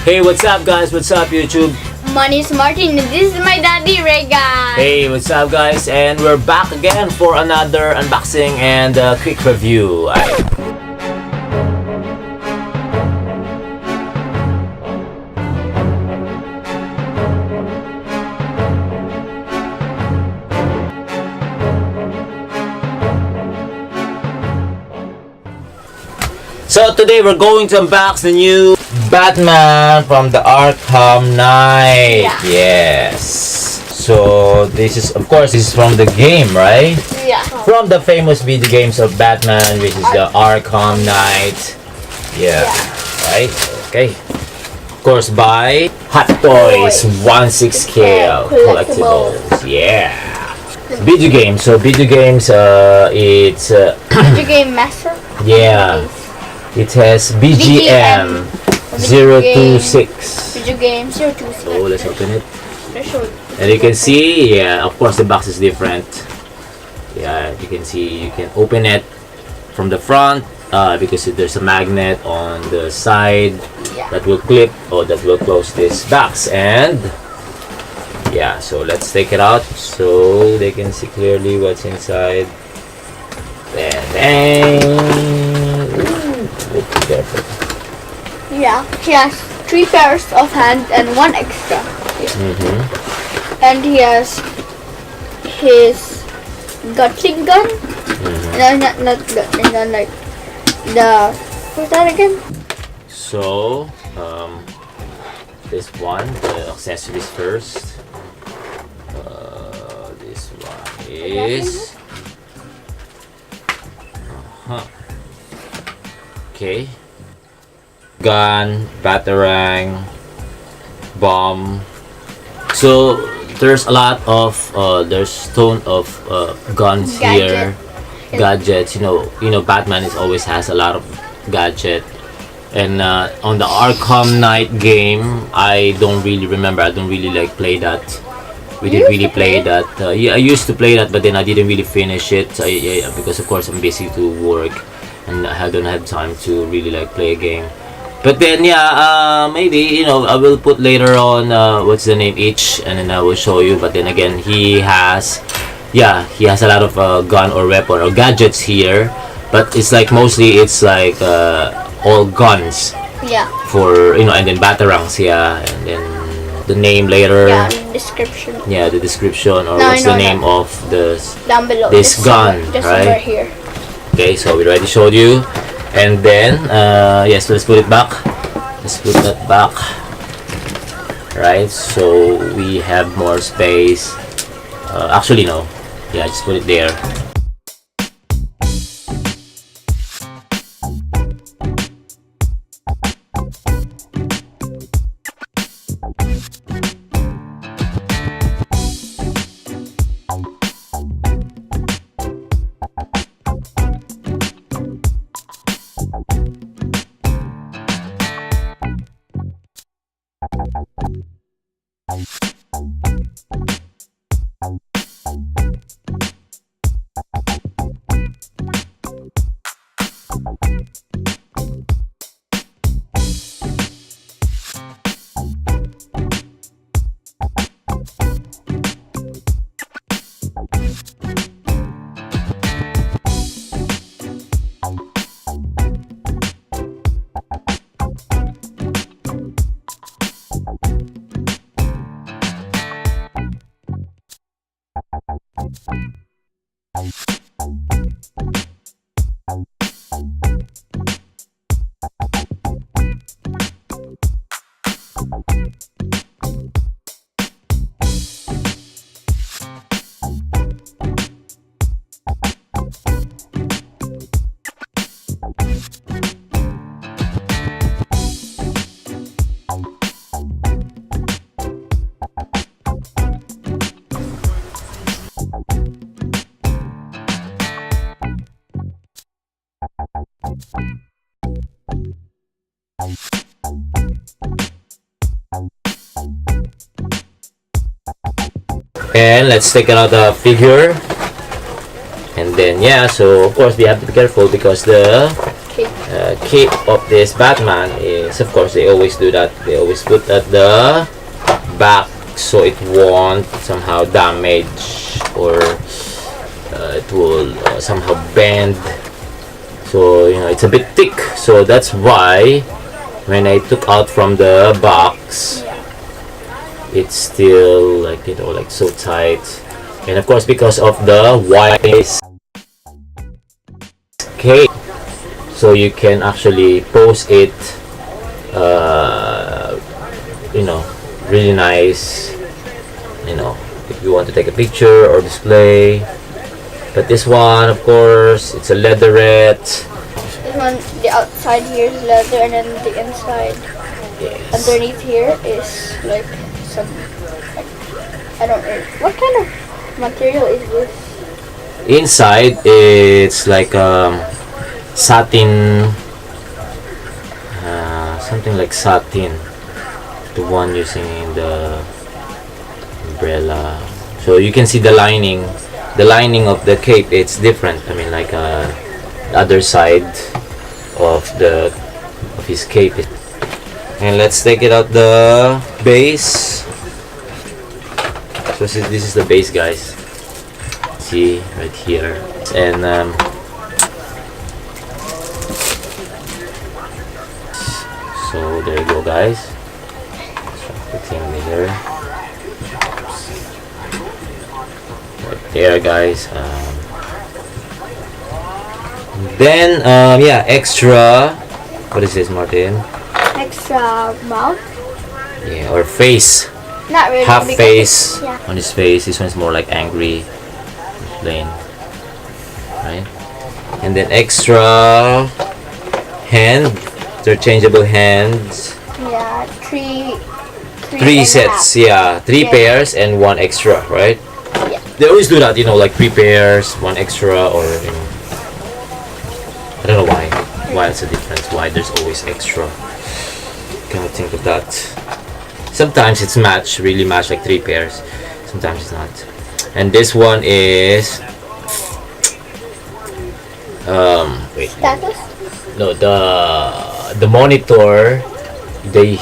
Hey, what's up guys? What's up YouTube? My name is Martin and this is my daddy Ray, guys. Hey, what's up guys? And we're back again for another unboxing and quick review. So today we're going to unbox the new Batman from the Arkham Knight. Yeah. Yes. So this is, of course, this is from the game, right? Yeah. From the famous video games of Batman, which is the Arkham Knight. Yeah. Right? Okay. Of course, by HOTTOYS 16 scale collectibles. Yeah. Video games. So video games, it's Video game master. yeah. It has VGM026. Video game 026. So let's open it. Let's show it. And you can see, yeah, of course the box is different. Yeah, you can see, you can open it from the front because there's a magnet on the side that will clip or that will close this box. And yeah, so let's take it out so they can see clearly what's inside. Bang, bang. Ooh, be careful. Yeah, he has 3 pairs of hands and 1 extra. And he has his Gatling gun. No, not Gatling gun, like the, what's that again? So, this one, the accessories first. This one is okay. Gun, batarang, bomb. So there's a lot of there's ton of guns here, gadgets. You know, Batman always has a lot of gadget. And on the Arkham Knight game, I don't really remember. I don't really like play that. We didn't really play that. Yeah, I used to play that, but then I didn't really finish it. Yeah, because of course I'm busy to work, and I don't have time to really like play a game. But then yeah, maybe I will put later on what's the name each, and then I will show you. But then again, he has a lot of gun or weapon or gadgets here, but it's like mostly it's like all guns. Yeah. For and then batarangs, yeah, and then the name later. Yeah, the description. Yeah, the description or what's the name of down below. This gun, right? Here. Okay, so we already showed you. And then, yes, let's put it back. Let's put that back. Right, so we have more space. Actually, no. Yeah, just put it there. And let's take another figure. And then so of course we have to be careful because the cape of this Batman is is, of course, they always do that. They always put at the back so it won't somehow damage or it will somehow bend. So you know, it's a bit thick, so that's why when I took out from the box, it's still like, you know, like so tight. And of course, because of the wide cake, so you can actually pose it you know, really nice, you know, if you want to take a picture or display. But this one, of course, it's a leatherette. This one, the outside here is leather, and then the inside, Yes. underneath here is like some, like, I don't know, what kind of material is this? Inside, it's like satin, something like satin, the one using in the umbrella. So you can see the lining of the cape. It's different. I mean, like the other side of his cape. And let's take it out the base. So this is the base, guys. See right here. And so there you go, guys. So putting there. Right there, guys. Then yeah, extra. What is this, Martin? Extra mouth? Yeah, or face. Not really. Half because face yeah. on his face. This one's more like angry, plain, right? And then extra hand, interchangeable hands. Yeah, three Three and a sets, half. yeah, three Yeah. pairs and one extra, right? Yeah. They always do that, you know, like 3 pairs, one extra, or you know, I don't know why. Why it's a difference? Why there's always extra? Can't think of that. Sometimes it's match, really match, like 3 pairs. Sometimes it's not. And this one is wait. Status? No, the monitor.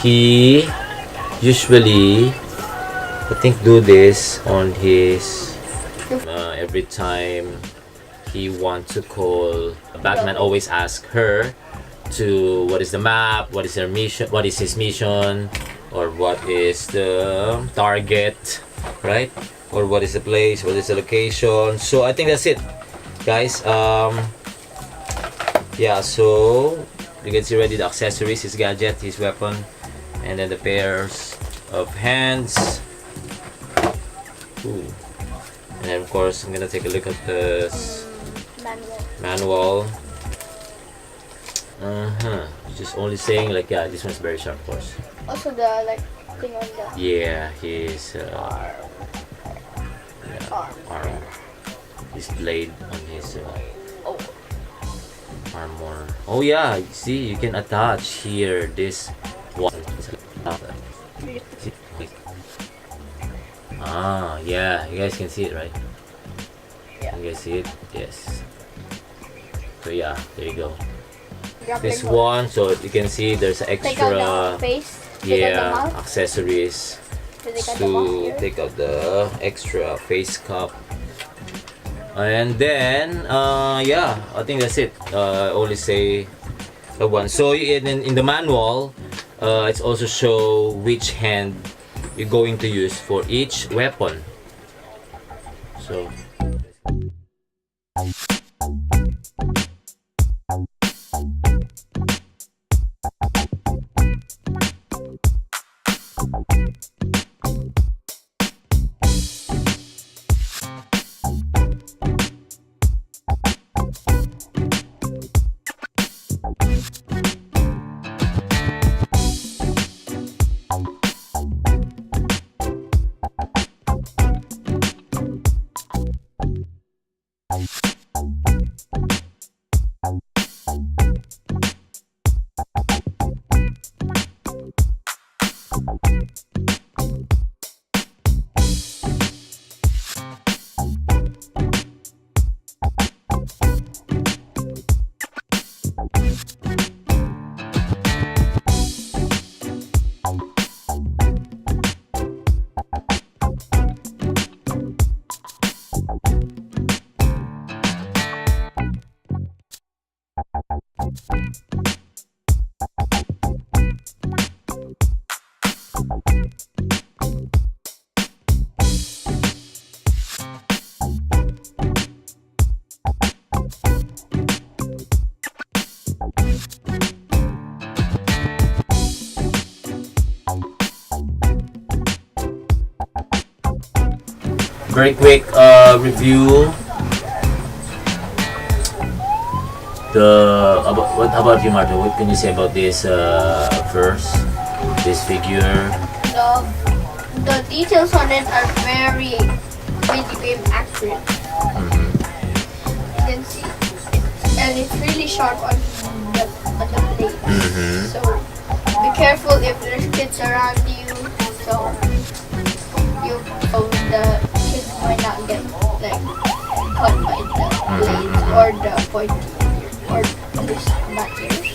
He usually, I think, do this on his every time he wants to call. Batman always ask her to what is the map, what is her mission, what is his mission, or what is the target, right? Or what is the place, what is the location. So I think that's it, guys. Yeah, so you can see already the accessories, his gadget, his weapon, and then the pairs of hands. Ooh. And then of course I'm gonna take a look at this manual. Just only saying, like, yeah, this one's very sharp, of course. Also the like thing on the Yeah, his arm, his blade on his armor. Oh yeah, see, you can attach here this one. Ah, yeah, you guys can see it, right? Yeah. You guys see it? Yes. So yeah, there you go. grappling This hook. one, so you can see there's Take out extra, the face. Take out the yeah, mouth. accessories Take out the mouth to here. take out the extra face cup. And then yeah, I think that's it. Only say the one. So in the manual, it's also show which hand you're going to use for each weapon. So very quick review. How about you, Marta? What can you say about this first? This figure. The details on it are very game accurate. You can see and it's really sharp on the blade. So be careful if there's kids around you. So the kids might not get like caught by the blade or the point or this back ears.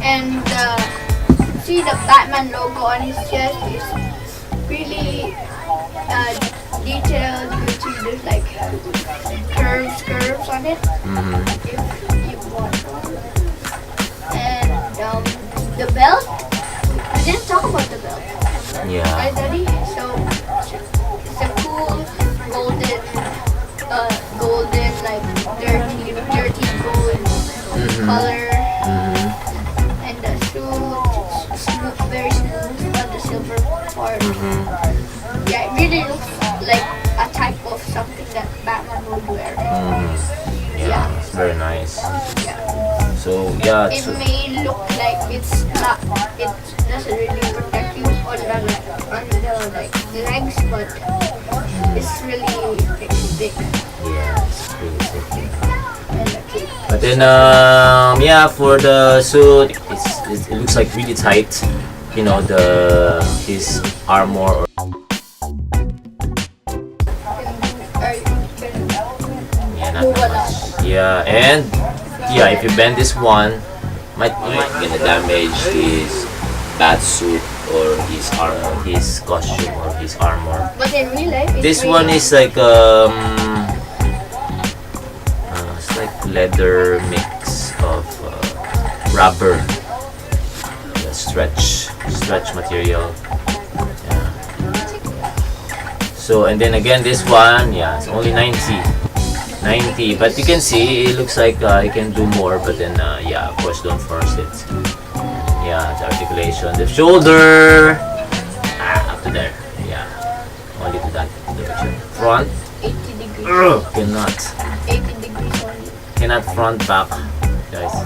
And see the Batman logo on his chest is really detailed. You can see there's like curves on it. If you want one. And the belt, we didn't talk about the belt. Yeah. Right, Daddy? So it's a cool golden like dirty gold color. And the suit, very smooth on the silver part. Yeah, it really looks like a type of something that Batman would wear. Yeah, it's very nice. Yeah. So yeah, It may look like it doesn't really protect you on the legs, but it's really thick. Yeah, it's really thick. And the cape. But then yeah, for the suit, it looks like really tight. You know, his armor. Yeah, not that much. Yeah, and yeah, if you bend this one, might gonna damage his bat suit or his armor, his costume or his armor. But in real life, This really one is like it's like leather mix of rubber, stretch material. Yeah. So and then again this one, yeah, it's only 90, but you can see it looks like you can do more, but then yeah, of course don't force it. Yeah, the articulation, the shoulder, up to there. Yeah, only to that direction. Front, 80 degrees. cannot 80 degrees only. cannot front back, guys.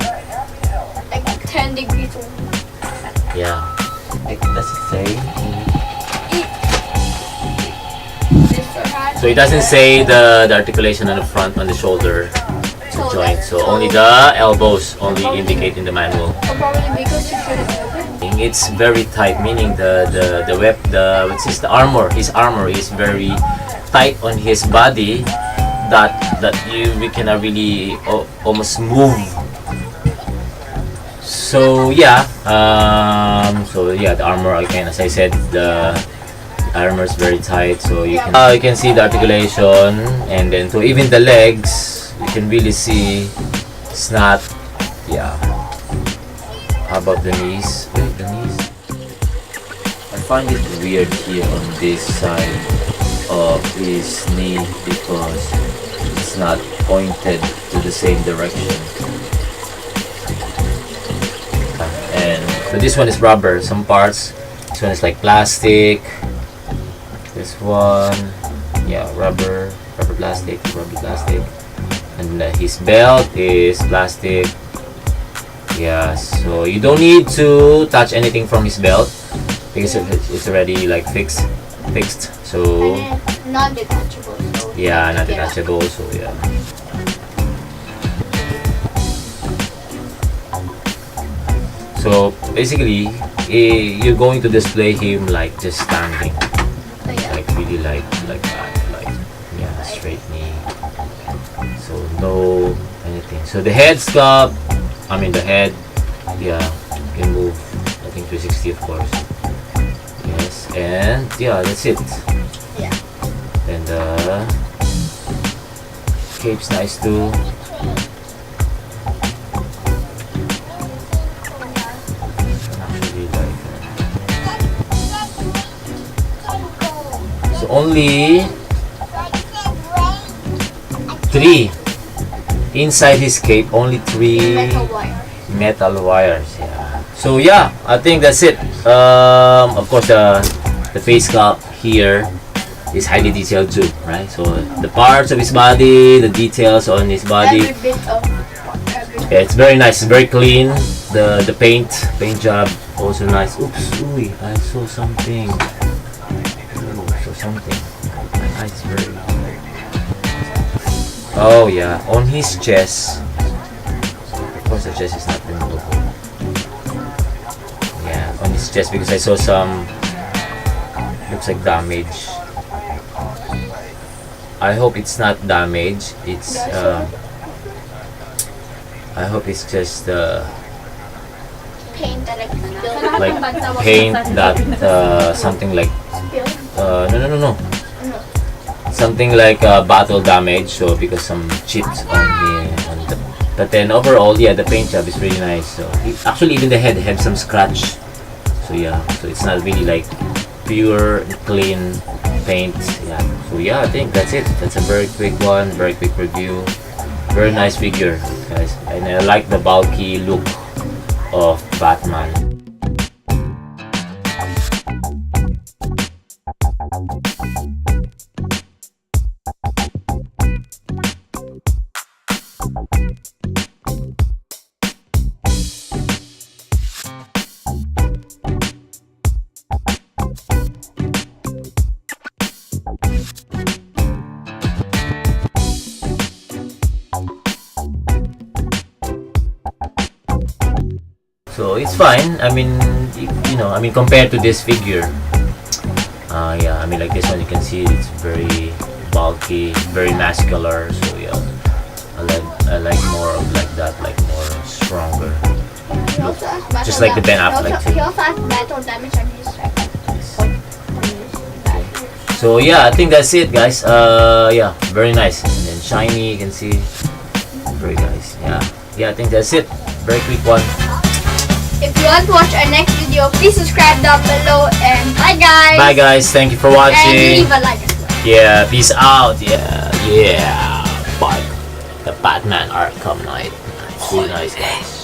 Like 10 degrees only. Yeah, like does it say? So it doesn't say the articulation on the front, on the shoulder joint. So only the elbows only indicate in the manual. Probably because you shouldn't move it. It's very tight, meaning the armor. His armor is very tight on his body that we cannot really almost move. So yeah, the armor again, as I said, the armor is very tight, so you can see the articulation, and then to even the legs you can really see it's not. Yeah, how about the knees? Wait, the knees, I find it weird here on this side of his knee because it's not pointed to the same direction. And so this one is rubber, some parts. This one is like plastic. This one, yeah, rubber plastic, and his belt is plastic. Yeah, so you don't need to touch anything from his belt because it's already like fixed. So And then non-detachable. So yeah, not detachable. So yeah. So basically, you're going to display him like just standing. Like really like that, like yeah, straight knee, so no anything. So the head sculpt, the head, yeah, you can move, I think 360 of course. Yes, and yeah, that's it. Yeah. And the cape's nice too. Only 3 inside his cape, only 3 metal wires. Yeah. So yeah, I think that's it. Of course the face sculpt here, is highly detailed too, right? So the parts of his body, the details on his body, Every bit of every yeah, it's very nice, it's very clean. The paint job also nice. Oops, ooh, I saw something. Ooh, saw something. My eyes very. Oh yeah, on his chest. Of course, the chest is not removable. Yeah, on his chest because I saw some. Looks like damage. I hope it's not damage. It's I hope it's just paint that I like paint that something like no, something like battle damage. So because some chips on the, but then overall, yeah, the paint job is really nice. So actually even the head had some scratch. So yeah, so it's not really like pure clean paint. Yeah, so yeah, I think that's it. That's a very quick one, very quick review. Very nice figure, guys, and I like the bulky look of Batman. So it's fine. I mean, I mean compared to this figure, yeah, I mean like this one, you can see it's very bulky, very muscular. So yeah, I like more of like that, like more stronger. He also has battle Just like the Ben Affleck He too. also has battle damage on his side. So yeah, I think that's it, guys. Yeah, very nice, and then shiny. You can see, very nice. Yeah, I think that's it. Very quick one. If you want to watch our next video, please subscribe down below, and bye guys. Bye, guys. Thank you for And watching. leave a like as well. Yeah, peace out. Yeah. Bye. The Batman Arkham Knight. It's really nice, guys.